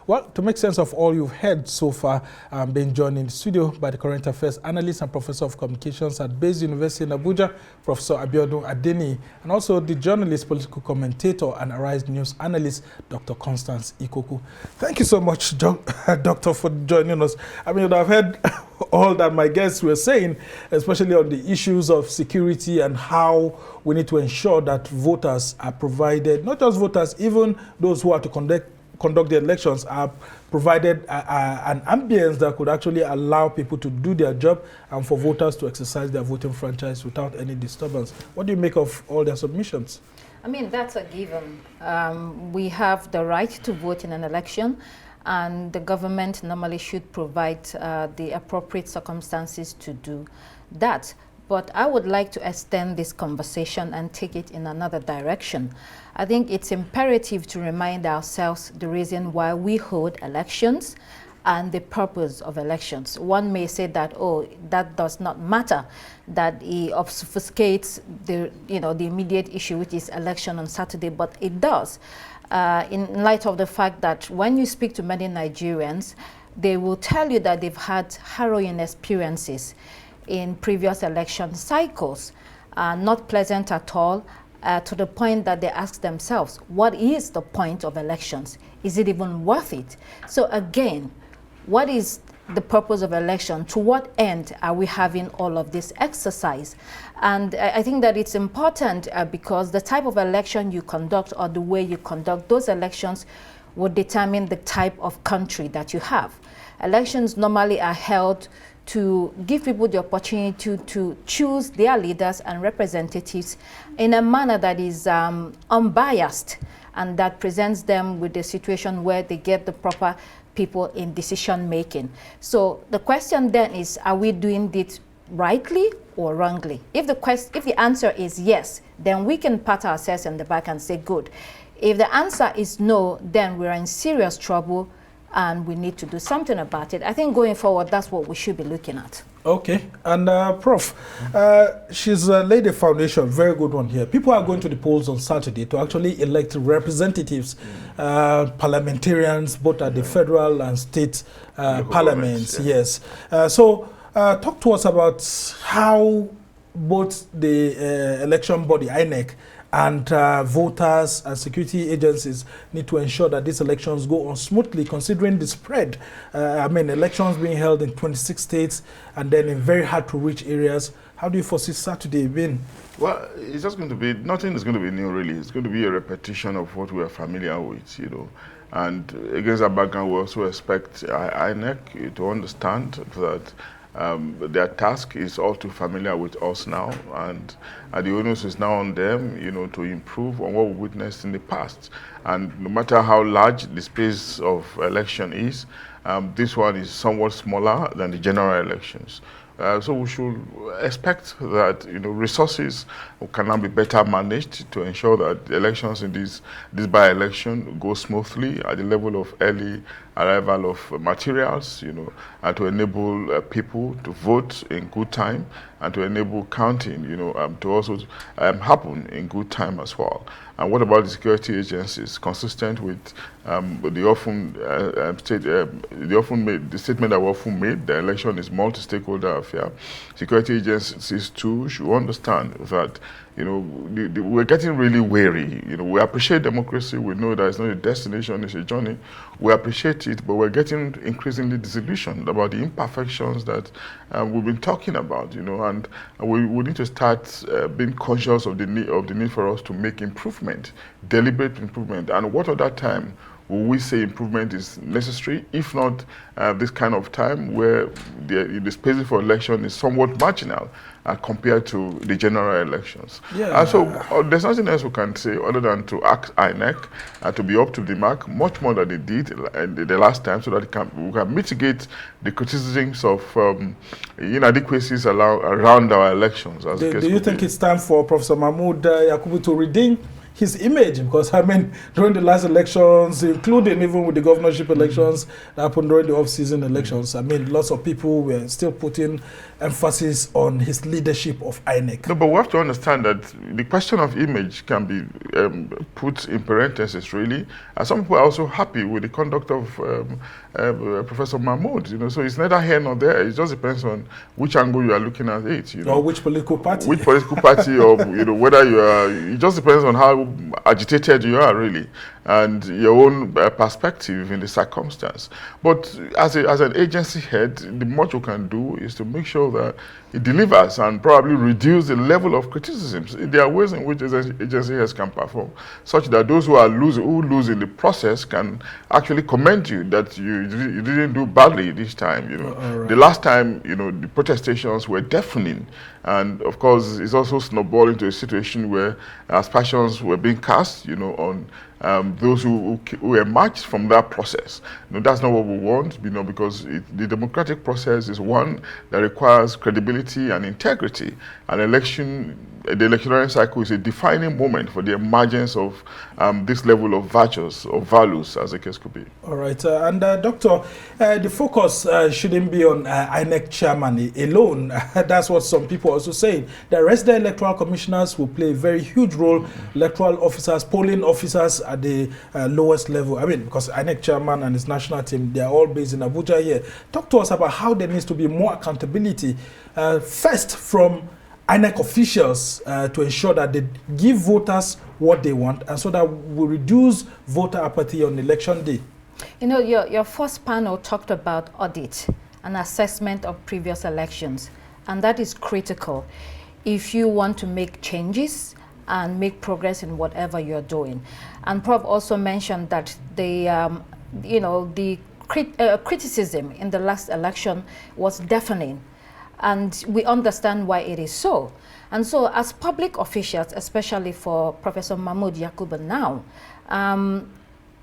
Well, to make sense of all you've heard so far, I'm being joined in the studio by the Current Affairs Analyst and Professor of Communications at Baze University in Abuja, Professor Abiodun Adeniyi, and also the journalist, political commentator, and Arise News analyst, Dr. Constance Ikokwu. Thank you so much, Doctor, for joining us. I mean, I've heard all that my guests were saying, especially on the issues of security and how we need to ensure that voters are provided, not just voters, even those who are to conduct the elections are provided an ambience that could actually allow people to do their job and for voters to exercise their voting franchise without any disturbance. What do you make of all their submissions? I mean, that's a given. We have the right to vote in an election, and the government normally should provide the appropriate circumstances to do that. But I would like to extend this conversation and take it in another direction. I think it's imperative to remind ourselves the reason why we hold elections and the purpose of elections. One may say that, oh, that does not matter, that it obfuscates the immediate issue, which is election on Saturday, but it does. In light of the fact that when you speak to many Nigerians, they will tell you that they've had harrowing experiences in previous election cycles, not pleasant at all, to the point that they ask themselves, what is the point of elections? Is it even worth it? So again, what is the purpose of election? To what end are we having all of this exercise? And I think that it's important because the type of election you conduct or the way you conduct those elections will determine the type of country that you have. Elections normally are held to give people the opportunity to choose their leaders and representatives in a manner that is unbiased and that presents them with a situation where they get the proper people in decision making. So the question then is, are we doing it rightly or wrongly? If the answer is yes, then we can pat ourselves on the back and say good. If the answer is no, then we're in serious trouble and we need to do something about it. I think going forward, that's what we should be looking at. Okay, and Prof, she's laid a foundation, very good one here. People are going to the polls on Saturday to actually elect representatives, parliamentarians, both at the federal and state parliaments. Yeah. Yes. So talk to us about how both the election body, INEC, and voters and security agencies need to ensure that these elections go on smoothly, considering the spread. I mean, elections being held in 26 states and then in very hard-to-reach areas. How do you foresee Saturday being? Well, it's just going to be, nothing is going to be new, really. It's going to be a repetition of what we are familiar with, you know. And against that background, we also expect INEC to understand that their task is all too familiar with us now, and the onus is now on them, you know, to improve on what we witnessed in the past. And no matter how large the space of election is, this one is somewhat smaller than the general elections. So we should expect that, you know, resources can now be better managed to ensure that the elections in this by-election go smoothly at the level of early arrival of materials, you know, and to enable people to vote in good time and to enable counting, you know, to also happen in good time as well. And what about the security agencies? Consistent with the statement that we often made, the election is multi-stakeholder affair. Security agencies too should understand that, you know, we're getting really wary. You know, we appreciate democracy. We know that it's not a destination, it's a journey. We appreciate it, but we're getting increasingly disillusioned about the imperfections that we've been talking about. You know, and we need to start being conscious of the need for us to make improvement, deliberate improvement. And what at that time will we say improvement is necessary, if not this kind of time where the space for election is somewhat marginal compared to the general elections. Yeah. So there's nothing else we can say other than to ask INEC to be up to the mark, much more than they did the last time, so that we can mitigate the criticisms of inadequacies around our elections. Do you think it's time for Professor Mahmood Yakubu to redeem his image, because I mean, during the last elections, including even with the governorship elections that happened during the off-season elections, I mean, lots of people were still putting emphasis on his leadership of INEC. No, but we have to understand that the question of image can be put in parentheses, really. And some people are also happy with the conduct of Professor Mahmoud, you know, so it's neither here nor there. It just depends on which angle you are looking at it, you know. Or which political party. Which political party, or, you know, whether you are, it just depends on how agitated you are, really, and your own perspective in the circumstance. But as an agency head, the much you can do is to make sure that it delivers and probably reduce the level of criticisms. There are ways in which agency heads can perform, such that those who lose in the process can actually commend you that you didn't do badly this time. You know, right. The last time, you know, the protestations were deafening, and of course, it's also snowballed into a situation where aspersions were being cast, you know, on those who emerged from that process. You know, that's not what we want, you know, because the democratic process is one that requires credibility and integrity. An election, the electoral cycle is a defining moment for the emergence of this level of virtues or values, as the case could be. All right, and Doctor, the focus shouldn't be on INEC chairman alone. That's what some people also say. The rest of the electoral commissioners will play a very huge role. Electoral officers, polling officers at the lowest level. I mean, because INEC chairman and his national team, they are all based in Abuja here. Talk to us about how there needs to be more accountability, first from INEC officials to ensure that they give voters what they want, and so that we reduce voter apathy on election day. You know, your first panel talked about audit and assessment of previous elections, and that is critical if you want to make changes and make progress in whatever you're doing. And Prof also mentioned that the criticism in the last election was deafening. And we understand why it is so. And so as public officials, especially for Professor Mahmoud Yakubu now,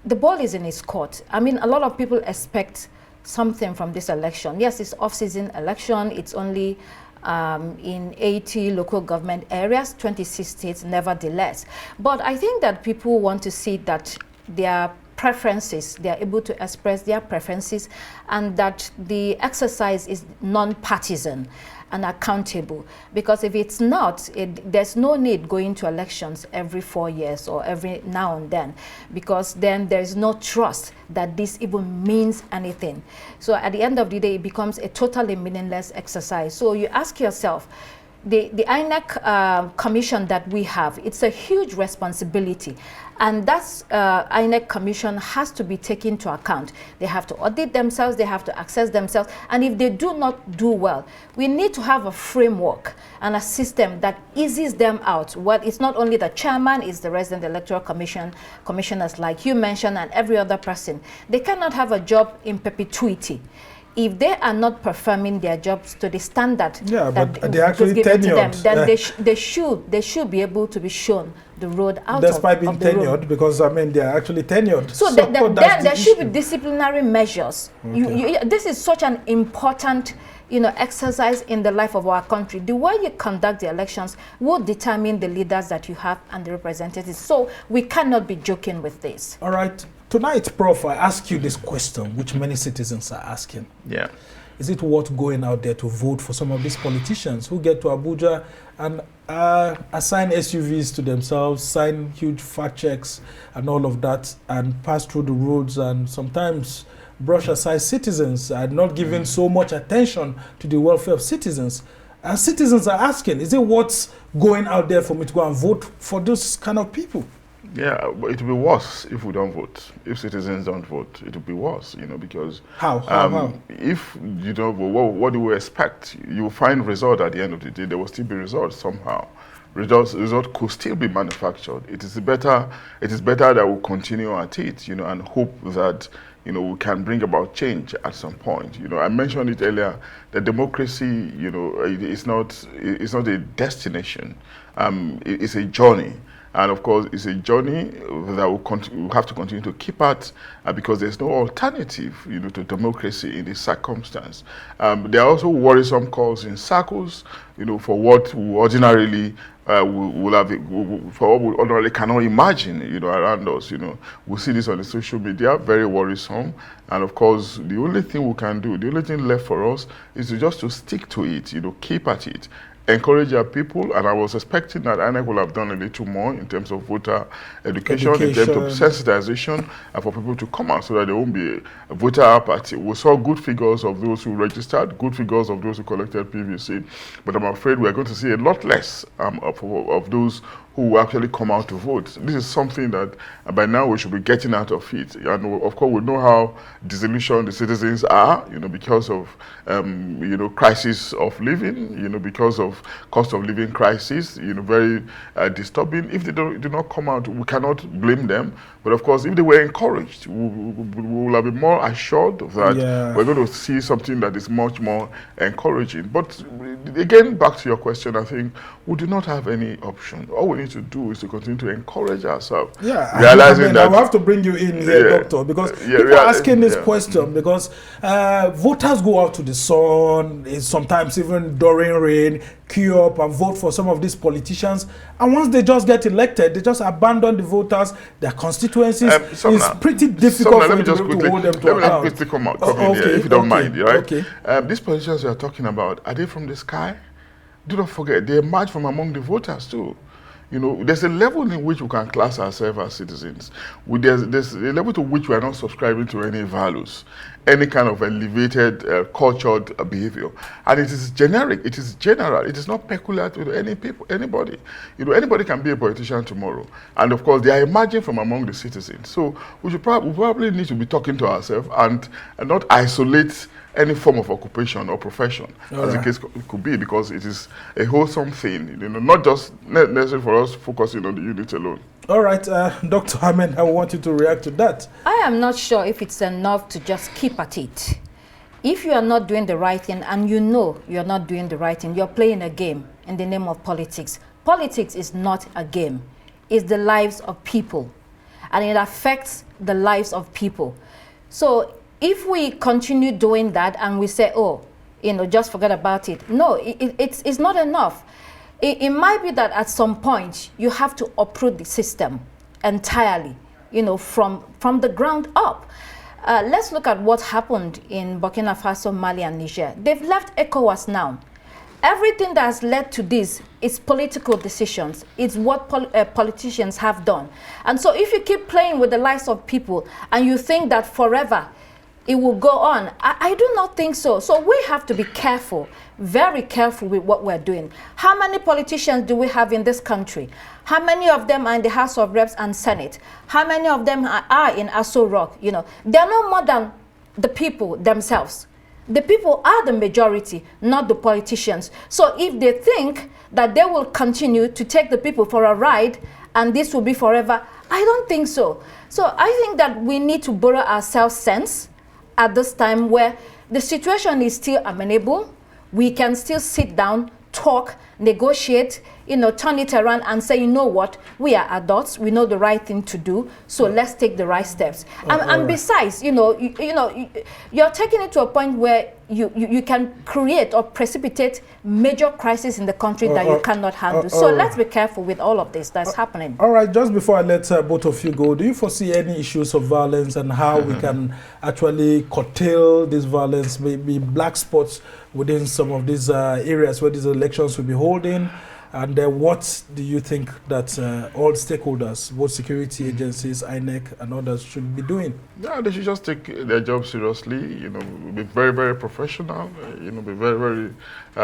the ball is in his court. I mean, a lot of people expect something from this election. Yes, it's off-season election. It's only in 80 local government areas, 26 states nevertheless. But I think that people want to see that their preferences, they are able to express their preferences, and that the exercise is non-partisan and accountable. Because if it's not, there's no need going to elections every 4 years or every now and then, because then there's no trust that this even means anything. So at the end of the day, it becomes a totally meaningless exercise. So you ask yourself, the INEC commission that we have, it's a huge responsibility. And that's INEC commission has to be taken into account. They have to audit themselves, they have to assess themselves. And if they do not do well, we need to have a framework and a system that eases them out. Well, it's not only the chairman, it's the resident electoral commission, commissioners like you mentioned, and every other person. They cannot have a job in perpetuity if they are not performing their jobs to the standard but they're actually tenured. To them, then they should be able to be shown the road out despite being tenured, road. Because I mean they're actually tenured. So there should be disciplinary measures. Okay. This is such an important exercise in the life of our country. The way you conduct the elections will determine the leaders that you have and the representatives. So we cannot be joking with this. All right. Tonight, Prof, I ask you this question, which many citizens are asking. Yeah. Is it worth going out there to vote for some of these politicians who get to Abuja and assign SUVs to themselves, sign huge fact checks and all of that, and pass through the roads and sometimes brush aside citizens and not giving so much attention to the welfare of citizens? And citizens are asking, is it worth going out there for me to go and vote for those kind of people? Yeah, but it will be worse if we don't vote. If citizens don't vote, it will be worse, because... How? If you don't vote, what do we expect? You will find result at the end of the day. There will still be results somehow. Result could still be manufactured. It is better that we continue at it, and hope that, we can bring about change at some point. I mentioned it earlier, that democracy, it's not a destination. It's a journey. And of course, it's a journey that we'll have to continue to keep at because there's no alternative, to democracy in this circumstance. There are also worrisome calls in circles, for what we ordinarily will have, for what we ordinarily cannot imagine, around us. We see this on the social media, very worrisome. And of course, the only thing we can do, the only thing left for us is just to stick to it, keep at it. Encourage our people, and I was expecting that INEC will have done a little more in terms of voter education. In terms of sensitization, and for people to come out so that there won't be a voter apathy. We saw good figures of those who registered, good figures of those who collected PVC, but I'm afraid we're going to see a lot less of those who actually come out to vote. This is something that by now we should be getting out of it. And of course, we know how disillusioned the citizens are, because of, crisis of living, because of cost of living crisis, very disturbing. If they do not come out, we cannot blame them. But of course, if they were encouraged, we will have been more assured that we're going to see something that is much more encouraging. But again, back to your question, I think we do not have any option. All we need to do is to continue to encourage ourselves. Realizing that I will have to bring you in here, Doctor, because people are asking this question because voters go out to the sun, sometimes even during rain, queue up and vote for some of these politicians, and once they just get elected, they just abandon the voters, their constituencies. It's pretty difficult for them to hold them to account. Let me quickly come in here, if you don't mind, right? These politicians you are talking about, are they from the sky? Do not forget, they emerge from among the voters too. There's a level in which we can class ourselves as citizens. There's a level to which we are not subscribing to any values, any kind of elevated, cultured behavior. And it is generic, it is general, it is not peculiar to anybody. Anybody can be a politician tomorrow. And of course, they are emerging from among the citizens. So we probably need to be talking to ourselves and not isolate any form of occupation or profession, as the case could be, because it is a wholesome thing, not just necessary for us focusing on the unit alone. All right, Dr. Ahmed, I want you to react to that. I am not sure if it's enough to just keep at it. If you are not doing the right thing and you know you're not doing the right thing, you're playing a game in the name of politics. Politics is not a game. It's the lives of people, and it affects the lives of people. So if we continue doing that and we say, just forget about it. No, it's not enough. It might be that at some point you have to uproot the system entirely, from the ground up. Let's look at what happened in Burkina Faso, Mali, and Niger. They've left ECOWAS now. Everything that has led to this is political decisions. It's what politicians have done. And so if you keep playing with the lives of people and you think that forever it will go on, I do not think so. So we have to be careful, very careful with what we're doing. How many politicians do we have in this country? How many of them are in the House of Reps and Senate? How many of them are in Aso Rock? They're no more than the people themselves. The people are the majority, not the politicians. So if they think that they will continue to take the people for a ride and this will be forever, I don't think so. So I think that we need to borrow ourselves sense at this time where the situation is still amenable. We can still sit down, talk, negotiate, turn it around and say, what, we are adults, we know the right thing to do, so let's take the right steps. And besides, you're taking it to a point where you can create or precipitate major crises in the country that you cannot handle. So let's be careful with all of this that's happening. All right, just before I let both of you go, do you foresee any issues of violence and how we can actually curtail this violence, maybe black spots within some of these areas where these elections will be holding? And what do you think that all stakeholders, both security agencies, INEC, and others should be doing? Yeah, they should just take their job seriously, be very, very professional, be very, very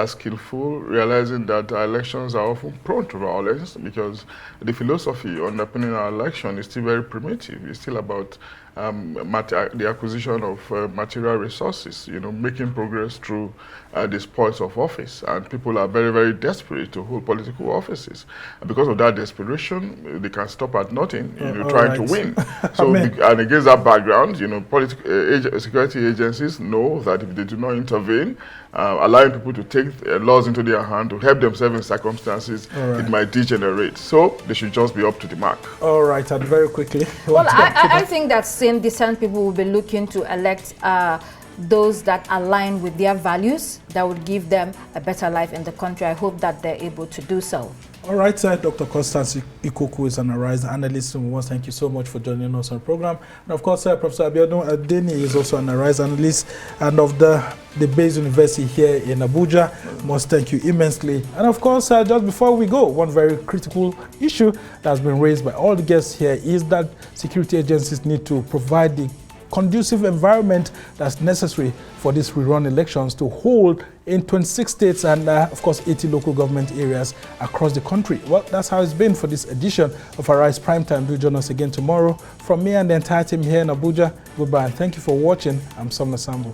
skillful, realizing that our elections are often prone to violence because the philosophy underpinning our election is still very primitive. It's still about the acquisition of material resources, making progress through the spoils of office. And people are very, very desperate to hold political offices. And because of that desperation, they can stop at nothing, trying to win. So, and against that background, security agencies know that if they do not intervene, allowing people to take laws into their hand to help themselves in circumstances, it might degenerate. So they should just be up to the mark. All right, and very quickly. Well, I think that same decent people will be looking to elect those that align with their values, that would give them a better life in the country. I hope that they're able to do so. All right, sir. Dr. Constance Ikokwu is an Arise analyst. And we want to thank you so much for joining us on the program. And of course, Professor Abiodun Adeniyi is also an Arise analyst and of the Baze University here in Abuja. Must thank you immensely. And of course, just before we go, one very critical issue that has been raised by all the guests here is that security agencies need to provide the conducive environment that's necessary for these rerun elections to hold in 26 states and, of course, 80 local government areas across the country. Well, that's how it's been for this edition of Arise Primetime. Do join us again tomorrow. From me and the entire team here in Abuja, goodbye and thank you for watching. I'm Somna Sambo.